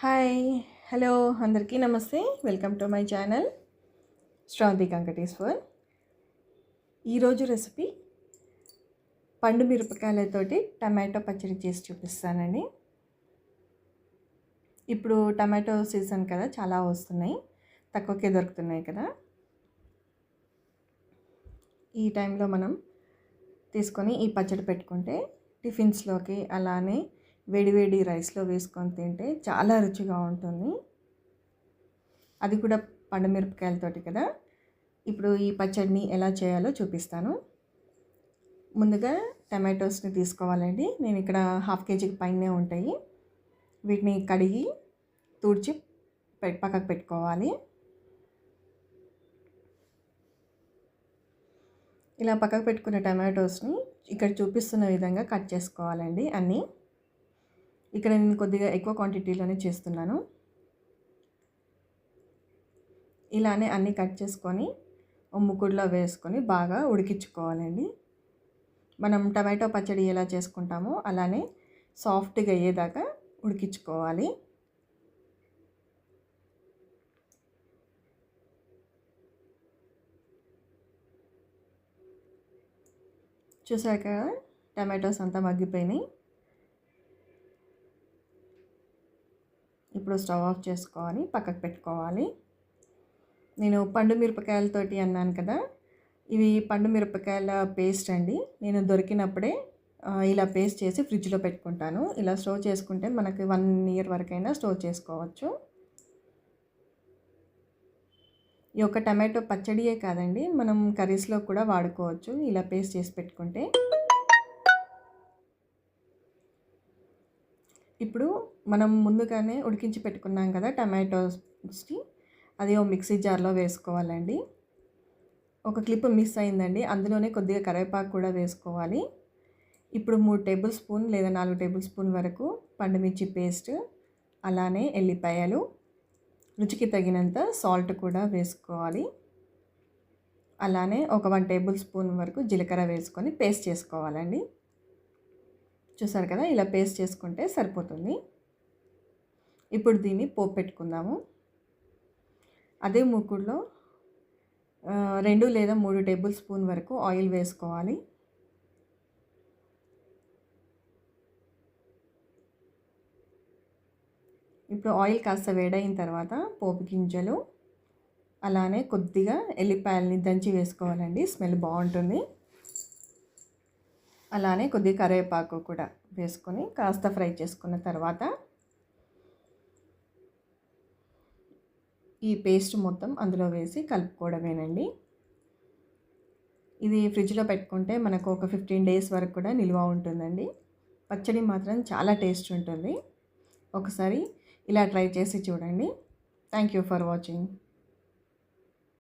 Hi hello అందరికీ నమస్తే. Welcome to my channel Sravanthi Venkateshwar. ఈరోజు రెసిపీ పండు మిరపకాయలతోటి టమాటో పచ్చడి చేసి చూపిస్తానండి. ఇప్పుడు టమాటో సీజన్ కదా, చాలా వస్తున్నాయి, తక్కువకే దొరుకుతున్నాయి కదా. ఈ టైంలో మనం తీసుకొని ఈ పచ్చడి పెట్టుకుంటే టిఫిన్స్లోకి అలానే వేడివేడి రైస్లో వేసుకొని తింటే చాలా రుచిగా ఉంటుంది. అది కూడా పండు మిరపకాయలతోటి కదా. ఇప్పుడు ఈ పచ్చడిని ఎలా చేయాలో చూపిస్తాను. ముందుగా టమాటోస్ని తీసుకోవాలండి. నేను ఇక్కడ 1/2 కేజీకి పైనే ఉంటాయి. వీటిని కడిగి తుడిచి పక్కకు పెట్టుకోవాలి. ఇలా పక్కకు పెట్టుకున్న టమాటోస్ని ఇక్కడ చూపిస్తున్న విధంగా కట్ చేసుకోవాలండి. అన్నీ ఇక్కడ నేను కొద్దిగా ఎక్కువ క్వాంటిటీలోనే చేస్తున్నాను. ఇలానే అన్నీ కట్ చేసుకొని ముక్కుడులో వేసుకొని బాగా ఉడికించుకోవాలండి. మనం టమాటో పచ్చడి ఎలా చేసుకుంటామో అలానే సాఫ్ట్గా అయ్యేదాకా ఉడికించుకోవాలి. చూసాక టమాటోస్ అంతా మగ్గిపోయినాయి. ఇప్పుడు స్టవ్ ఆఫ్ చేసుకొని పక్కకు పెట్టుకోవాలి. నేను పండు మిరపకాయలతోటి అన్నాను కదా, ఇవి పండు మిరపకాయల పేస్ట్ అండి. నేను దొరికినప్పుడే ఇలా పేస్ట్ చేసి ఫ్రిడ్జ్లో పెట్టుకుంటాను. ఇలా స్టోర్ చేసుకుంటే మనకి 1 ఇయర్ వరకైనా స్టోర్ చేసుకోవచ్చు. ఈ యొక్క టమాటో పచ్చడియే కాదండి, మనం కర్రీస్లో కూడా వాడుకోవచ్చు ఇలా పేస్ట్ చేసి పెట్టుకుంటే. ఇప్పుడు మనం ముందుగానే ఉడికించి పెట్టుకున్నాం కదా టమాటోస్ని, అది ఓ మిక్సీ జార్లో వేసుకోవాలండి. ఒక క్లిప్ మిస్ అయిందండి, అందులోనే కొద్దిగా కరివేపాకు కూడా వేసుకోవాలి. ఇప్పుడు 3 టేబుల్ స్పూన్ లేదా 4 టేబుల్ స్పూన్ వరకు పండుమిర్చి పేస్ట్, అలానే ఎల్లిపాయలు, రుచికి తగినంత సాల్ట్ కూడా వేసుకోవాలి. అలానే ఒక 1 టేబుల్ స్పూన్ వరకు జీలకర్ర వేసుకొని పేస్ట్ చేసుకోవాలండి. చూసారు కదా, ఇలా పేస్ట్ చేసుకుంటే సరిపోతుంది. ఇప్పుడు దీన్ని పోపు పెట్టుకుందాము. అదే మూకుడులో 2 లేదా 3 టేబుల్ స్పూన్ వరకు ఆయిల్ వేసుకోవాలి. ఇప్పుడు ఆయిల్ కాస్త వేడైన తర్వాత పోపు గింజలు, అలానే కొద్దిగా ఎల్లిపాయలని దంచి వేసుకోవాలండి, స్మెల్ బాగుంటుంది. అలానే కొద్దిగా కరివేపాకు కూడా వేసుకొని కాస్త ఫ్రై చేసుకున్న తర్వాత ఈ పేస్ట్ మొత్తం అందులో వేసి కలుపుకోవడమేనండి. ఇది ఫ్రిడ్జ్లో పెట్టుకుంటే మనకు ఒక 15 డేస్ వరకు కూడా నిల్వ ఉంటుందండి. పచ్చడి మాత్రం చాలా టేస్ట్ ఉంటుంది. ఒకసారి ఇలా ట్రై చేసి చూడండి. Thank you for watching.